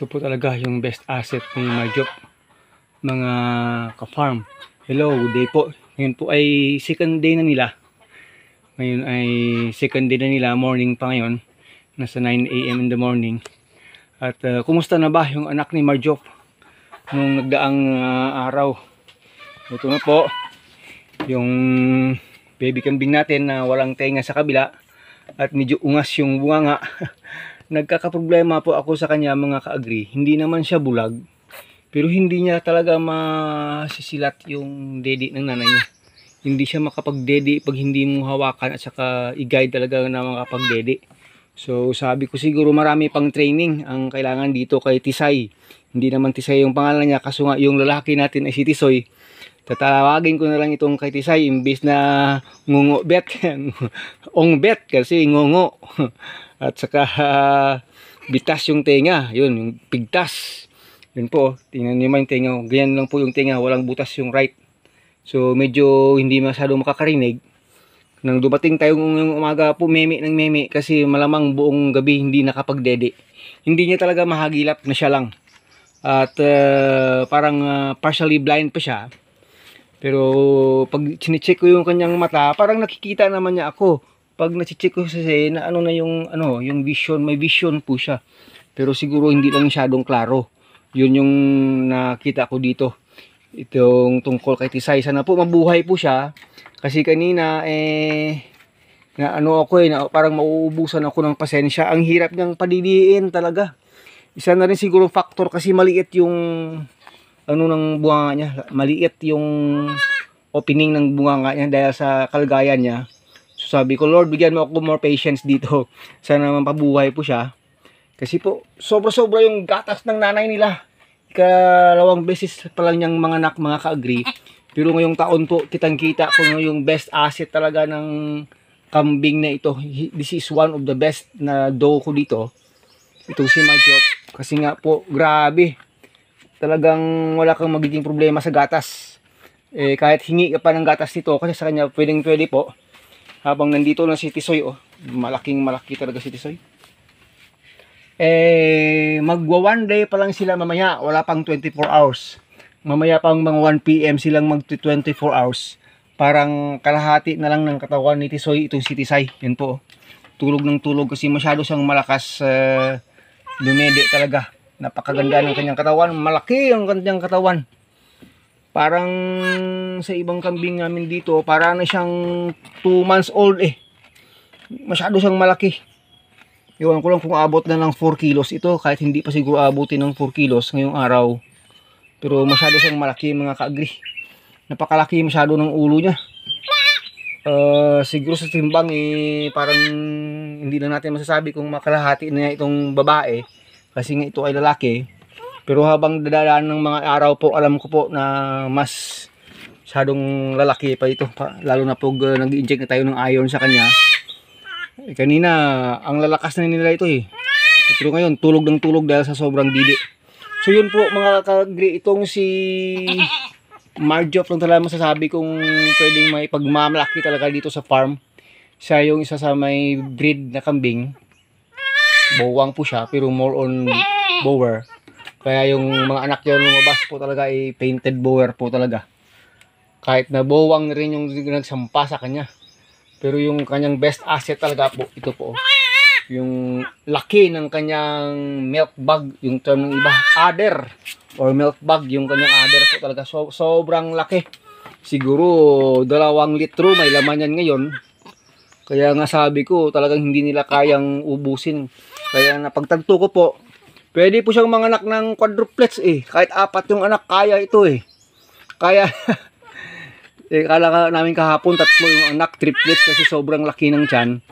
Ito po talaga yung best asset ni Marjop, mga ka-farm. Hello, good day po. Ngayon po ay second day na nila. Ngayon ay second day na nila, morning pa ngayon. Nasa 9 AM in the morning. At kumusta na ba yung anak ni Marjop nung nagdaang araw? Ito na po yung baby kambing natin na walang tenga sa kabila at medyo ungas yung bunganga. Nagkakaproblema po ako sa kanya, mga ka-agri. Hindi naman siya bulag, pero hindi niya talaga masisilat yung dede ng nanay niya. Hindi siya makapag-dede pag hindi mo hawakan at saka i-guide talaga na makapag-dede. So sabi ko siguro marami pang training ang kailangan dito kay Tisay. Hindi naman Tisay yung pangalan niya, kaso nga yung lalaki natin ay si Tisoy. Tatawagin ko na lang itong kay Tisay imbis na ngungo bet. Ong bet kasi ngungo. At saka bitas yung tenga, yun, yung pigtas. Yun po, tingnan niyo man yung tenga, ganyan lang po yung tenga, walang butas yung right. So medyo hindi masyado makakarinig. Nang dumating tayo ngayong umaga po, meme ng meme, kasi malamang buong gabi hindi nakapagdede. Hindi niya talaga mahagilap na siya lang. At parang partially blind pa siya. Pero pag chinecheck ko yung kanyang mata, parang nakikita naman niya ako. Pag na-check ko kasi na yung vision, may vision po siya. Pero siguro hindi lang masyadong klaro. Yun yung nakita ko dito. Itong tungkol kay Tisay. Sana po mabuhay po siya. Kasi kanina parang mauubusan ako ng pasensya. Ang hirap niyang padidiin talaga. Isa na rin siguro factor kasi maliit yung ng bunganga niya. Maliit yung opening ng bunganga niya dahil sa kalagayan niya. So sabi ko, Lord, bigyan mo ako more patience dito. Sana mapabuhay po siya. Kasi po, sobra-sobra yung gatas ng nanay nila. Ikalawang beses pa lang niyang mga anak, mga ka-agri. Pero ngayong taon po, kitang-kita ko yung best asset talaga ng kambing na ito. This is one of the best na doe ko dito. Itong si Marjop. Kasi nga po, grabe. Talagang wala kang magiging problema sa gatas. Kahit hingi ka pa ng gatas nito, kasi sa kanya pwedeng-pwede po. Habang nandito na si Tisoy, malaking-malaki talaga si Tisoy. Magwa 1 day pa lang sila mamaya, wala pang 24 hours. Mamaya pang mga 1 PM silang mag 24 hours. Parang kalahati na lang ng katawan ni Tisoy, itong si Tisay. Yan po. Tulog ng tulog kasi masyado siyang malakas, lumede talaga. Napakaganda ng kanyang katawan, malaki ang kanyang katawan. Parang sa ibang kambing namin dito, parang na siyang 2 months old Masyado siyang malaki. Iwan ko lang kung abot na ng 4 kilos ito, kahit hindi pa siguro abutin ng 4 kilos ngayong araw. Pero masyado siyang malaki, mga ka-agri. Napakalaki masyado ng ulo niya. Siguro sa timbang parang hindi na natin masasabi kung makalahati na itong babae. Kasi nga ito ay lalaki. Pero habang dadaan ng mga araw po, alam ko po na mas masyadong lalaki pa ito. Lalo na pag nag-inject na tayo ng iron sa kanya. Kanina, ang lalakas na nila ito Pero ngayon, tulog ng tulog dahil sa sobrang didi. So yun po, mga ka-agri, itong si Marjop lang talaga masasabi kung pwedeng may pagmamalaki talaga dito sa farm. Siya yung isa sa may breed na kambing. Bowang po siya, pero more on bower. Kaya yung mga anak niya lumabas po talaga ay painted bower po talaga. Kahit na bowang rin yung nagsampa sa kanya. Pero yung kanyang best asset talaga po, ito po. Yung laki ng kanyang milk bag, yung term ng iba, udder. Or milk bag, yung kanyang udder po talaga. Sobrang laki. Siguro 2 litro may laman yan ngayon. Kaya nga sabi ko, talagang hindi nila kayang ubusin. Kaya napagtanto ko po, pwede po siyang manganak ng quadruplets Kahit 4 yung anak, kaya ito Kaya, kala namin kahapon 3 yung anak, triplets kasi sobrang laki ng tiyan.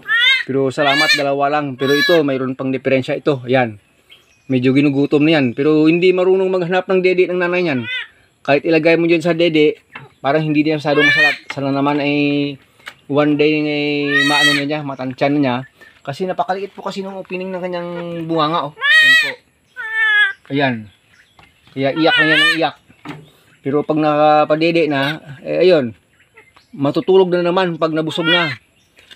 Pero salamat, 2 lang. Pero ito, mayroon pang diferensya ito. Ayan. Medyo ginugutom na yan. Pero hindi marunong maghanap ng dede ng nanay niyan. Kahit ilagay mo dyan sa dede, parang hindi niya masyadong masalat. Sana naman 1 day maano na niya, matansyan na niya. Kasi napakaliit po kasi ng opening ng kanyang bunganga Yan po. Ayan. Kaya iyak na yan ng iyak. Pero pag nakapadede na, ayun. Matutulog na naman pag nabusog na.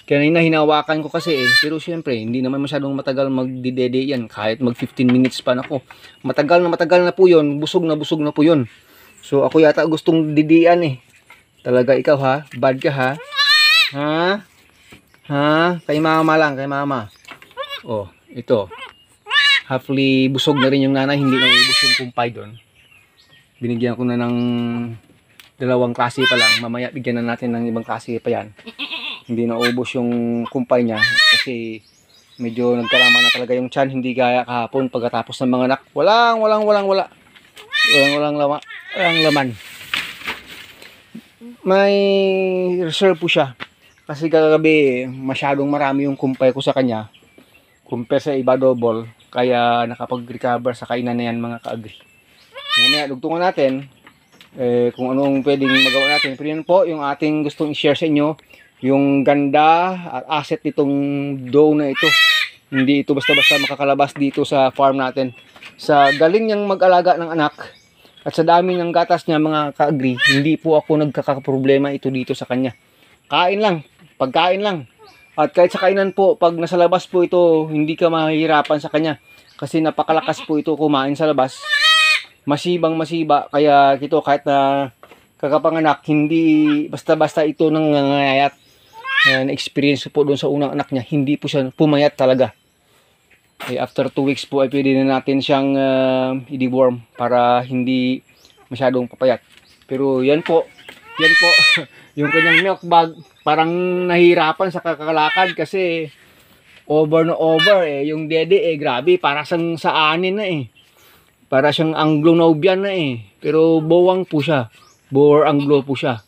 Kanina hinawakan ko kasi pero syempre hindi naman masyadong matagal magdidede yan, kahit mag 15 minutes pa nako. Matagal na po 'yon, busog na po 'yon. So ako yata gustong didian Talaga ikaw ha, bad ka ha. Ha? Ha? Kay mama lang, kay mama. Oh, ito. Hopefully busog na rin yung nanay, hindi na ubos yung kumpay doon. Binigyan ko na ng dalawang klase pa lang. Mamaya bigyan na natin ng ibang klase pa yan. Hindi na ubos yung kumpay niya kasi medyo nagkarama na talaga yung tiyan, hindi gaya kahapon pagkatapos ng mga anak. Walang laman. May reserve po siya. Kasi kagabi masyadong marami yung kumpay ko sa kanya. Compare sa iba double. Kaya nakapag-recover sa kainan na yan mga ka-agri. Mamaya dugtungan natin kung anong pwedeng magawa natin. Pero yun po yung ating gustong i-share sa inyo. Yung ganda at asset nitong doe na ito. Hindi ito basta-basta makakalabas dito sa farm natin. Sa galing niyang mag-alaga ng anak at sa dami ng gatas niya mga ka-agri, hindi po ako nagkakaproblema ito dito sa kanya. Kain lang, pagkain lang. At kahit sa kainan po, pag nasa labas po ito, hindi ka mahihirapan sa kanya. Kasi napakalakas po ito kumain sa labas. Masibang-masiba. Kaya ito kahit na kakapanganak, hindi basta-basta ito nangangayat. Na-experience po doon sa unang anak niya, hindi po siya pumayat talaga. After 2 weeks po ay pwede na natin siyang i-deworm para hindi masyadong papayat. Pero yan po yung kanyang milk bag, parang nahihirapan sa kakalakad kasi over na over yung dede grabe, para siyang sa anin na para siyang Anglo-Nubian na pero bowang po siya, boer Anglo po siya.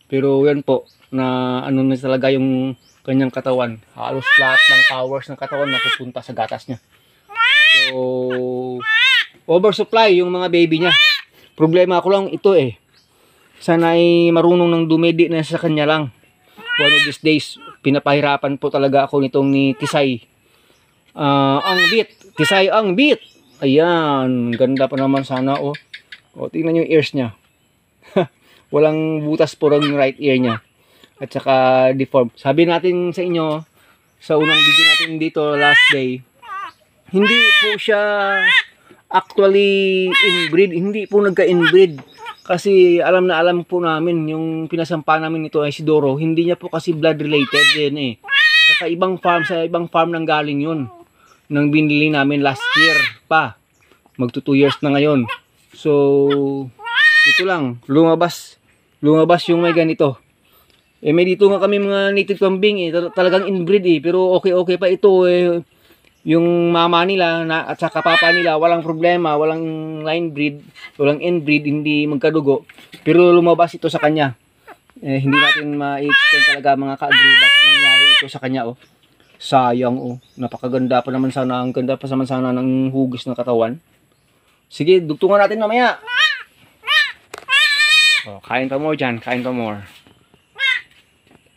Pero yan po na ano na talaga yung kanyang katawan, halos lahat ng powers ng katawan napupunta sa gatas niya. So oversupply yung mga baby niya. Problema ko lang ito sana ay marunong ng dumedi na sa kanya lang. One of these days, pinapahirapan po talaga ako nitong ni Tisay. Ang beat. Tisay ang beat. Ayan, ganda pa naman sana tingnan yung ears niya. Walang butas po yung right ear niya. At saka deformed. Sabi natin sa inyo, sa unang video natin dito last day, hindi po siya actually inbreed. Hindi po nagka-inbreed. Kasi alam po namin, yung pinasampa namin nito ay si Doro, hindi niya po kasi blood related din Kakaibang farm, sa ibang farm nang galing yun. Nang binili namin last year pa. Magto 2 years na ngayon. So, ito lang, lumabas yung may ganito. May dito nga kami mga native kambing talagang inbreed pero okay pa ito yung mama nila at saka papa nila walang problema, walang line breed, walang inbreed, hindi magkadugo. Pero lumabas ito sa kanya. Hindi natin ma-explain talaga mga ka-agri bakit nangyari ito sa kanya Sayang napakaganda pa naman sana, ang ganda pa naman sana ng hugis ng katawan. Sige, dugtungan natin mamaya. Kain pa more dyan, kain pa more.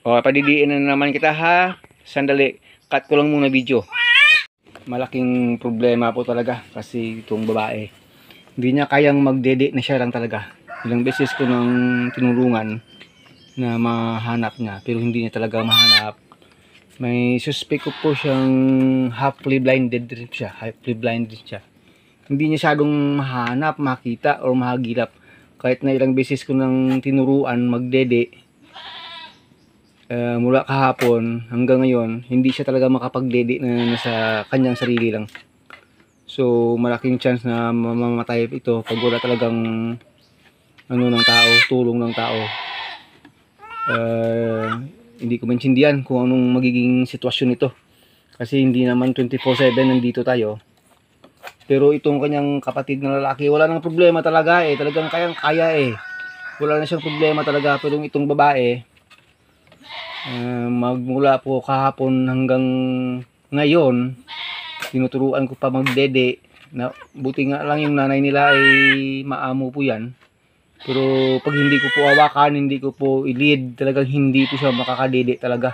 Padidiin na naman kita ha. Sandali, cut ko lang muna video. Malaking problema po talaga kasi itong babae, hindi niya kayang magdede na siya lang talaga. Ilang beses ko nang tinulungan na mahanap niya pero hindi niya talaga mahanap. May suspect ko po siyang halfly blinded siya. Hindi niya masyadong mahanap, makita or mahagilap. Kahit na ilang beses ko nang tinuruan magdede, mula kahapon hanggang ngayon, hindi siya talaga makapagdede na sa kanyang sarili lang. So malaking chance na mamamatay ito pag wala talagang ng tao, tulong ng tao. Hindi ko maintindihan kung anong magiging sitwasyon nito. Kasi hindi naman 24/7 nandito tayo. Pero itong kanyang kapatid na lalaki, wala nang problema talaga talagang kayang-kaya Wala na siyang problema talaga. Pero itong babae, magmula po kahapon hanggang ngayon, tinuturuan ko pa magdede. Buti nga lang yung nanay nila ay maamo po yan. Pero pag hindi ko po hawakan, hindi ko po i-lead, talagang hindi po siya makakadede talaga.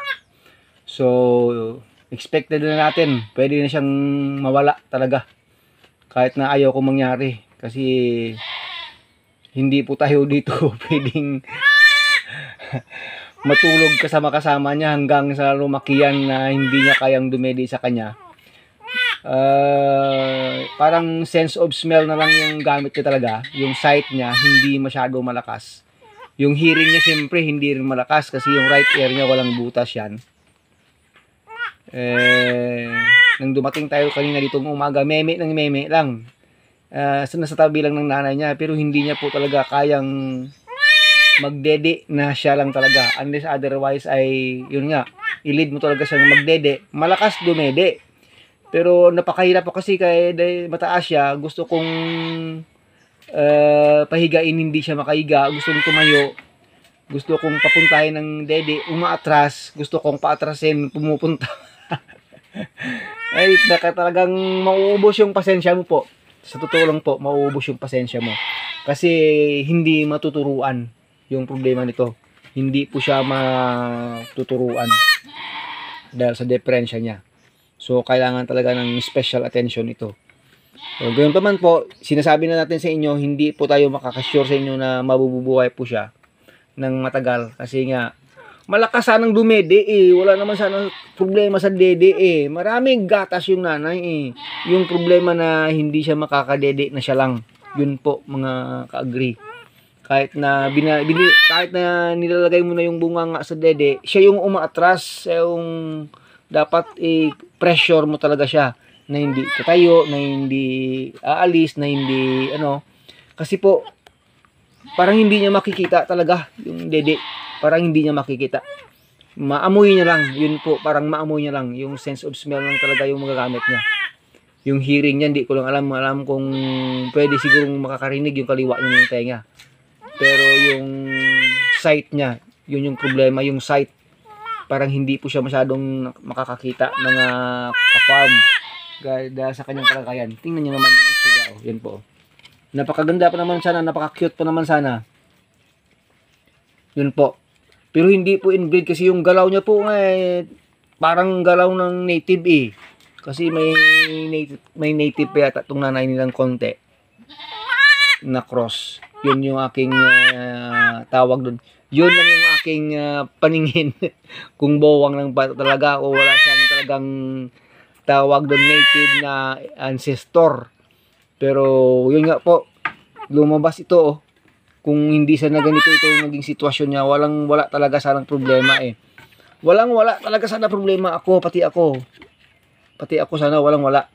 So expected na natin, pwede na siyang mawala talaga. Kahit na ayaw ko mangyari. Kasi hindi po tayo dito pwedeng matulog kasama-kasama niya hanggang sa lumakiyan na hindi niya kayang dumedi sa kanya. Parang sense of smell na lang yung gamit niya talaga. Yung sight niya hindi masyado malakas. Yung hearing niya siyempre hindi rin malakas kasi yung right ear niya walang butas yan. Nang dumating tayo kanina ditong umaga, meme lang. Nasa tabi lang ng nanay niya, pero hindi niya po talaga kayang magdede na siya lang talaga. Unless otherwise ay, yun nga, ilid mo talaga siyang magdede. Malakas dumede. Pero napakahirap po kasi dahil mataas siya, gusto kong pahigain, hindi siya makahiga. Gusto kong tumayo. Gusto kong papuntahin ng dede, umaatras. Gusto kong paatrasin, pumupunta. Ay, talagang mauubos yung pasensya mo po. Sa totoo lang po, mauubos yung pasensya mo. Kasi hindi matuturuan yung problema nito. Hindi po siya matuturuan dahil sa diferensya niya. So, kailangan talaga ng special attention ito. So, ganoon pa man po, sinasabi na natin sa inyo, hindi po tayo makakasure sa inyo na mabubuhay po siya ng matagal. Kasi nga, malakas sanang dumede eh. Wala naman sana problema sa dede eh. Maraming gatas yung nanay eh. Yung problema na hindi siya makakadede na siya lang. Yun po, mga ka-agree. Kahit na nilalagay mo na yung bunganga sa dede, siya yung umaatras, siya yung dapat pressure mo talaga siya na hindi tatayo, na hindi aalis, na hindi kasi po parang hindi niya makikita talaga yung dede, parang hindi niya makikita, maamoy niya lang, yun po, parang maamoy niya lang, yung sense of smell lang talaga yung magagamit niya. Yung hearing niya, hindi ko lang alam kung pwede sigurong makakarinig yung kaliwa niya ng tenga, pero yung sight niya, yun yung problema, yung sight. Parang hindi po siya masyadong makakakita ng ka-farm dahil sa kanyang kalagayan. Tingnan niyo naman yung itsura. Yan po. Napakaganda pa naman sana. Napaka-cute pa naman sana. Yun po. Pero hindi po inbreed kasi yung galaw niya po parang galaw ng native eh. Kasi may native pa yata itong nanay nilang konti na cross. Yun yung aking tawag doon. Yun lang yung aking paningin kung bowang lang ba talaga o wala siyang talagang tawag doon native na ancestor. Pero yun nga po, lumabas ito kung hindi sana ganito ito yung naging sitwasyon niya, wala talaga sanang problema eh. Wala talaga sana problema pati ako sana wala.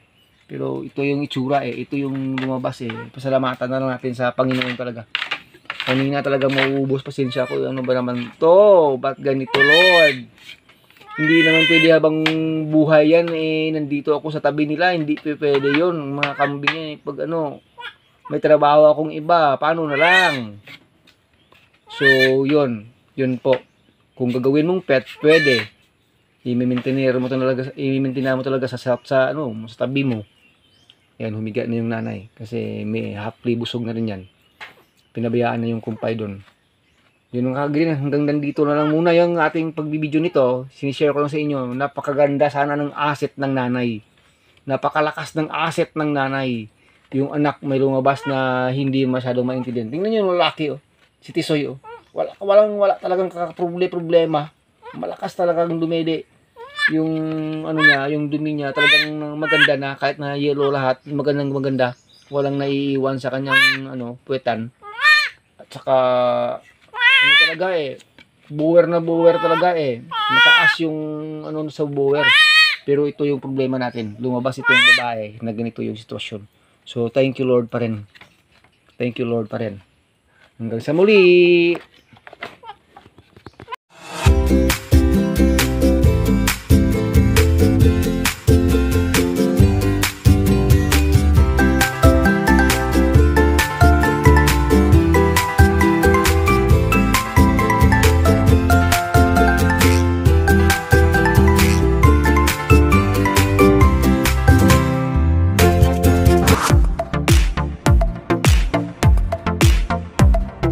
Pero ito yung itsura eh, ito yung lumabas eh. Pasalamatan na lang natin sa Panginoon talaga. Kanina talaga mauubos pasensya ko. Ano ba naman to? Ba't ganito, Lord? Hindi naman pwede habang buhay yan eh. Nandito ako sa tabi nila. Hindi pwede yun. Mga kambing eh. Pag may trabaho akong iba. Paano na lang? So, yun. Yun po. Kung gagawin mong pet, pwede. I-maintain mo talaga sa tabi mo. Yan, humiga na yung nanay. Kasi may hapli busog na rin yan. Pinabayaan na yung kumpay doon. Yun mga ka-agree, hanggang nandito na lang muna yung ating pagbibideo nito. Sinishare ko lang sa inyo, napakaganda sana ng asset ng nanay. Napakalakas ng asset ng nanay. Yung anak may lumabas na hindi masyadong maintindihan. Tingnan nyo yung lalaki si Tisoy wala talagang problema. Malakas talagang dumede. Yung yung dumi niya talagang maganda na, kahit na yellow lahat, maganda. Walang naiiwan sa kanyang puwetan. At saka talaga buwer talaga mataas yung sa buwer. Pero ito yung problema natin, lumabas itong babae na ganito yung sitwasyon. So thank you Lord pa rin, hanggang sa muli.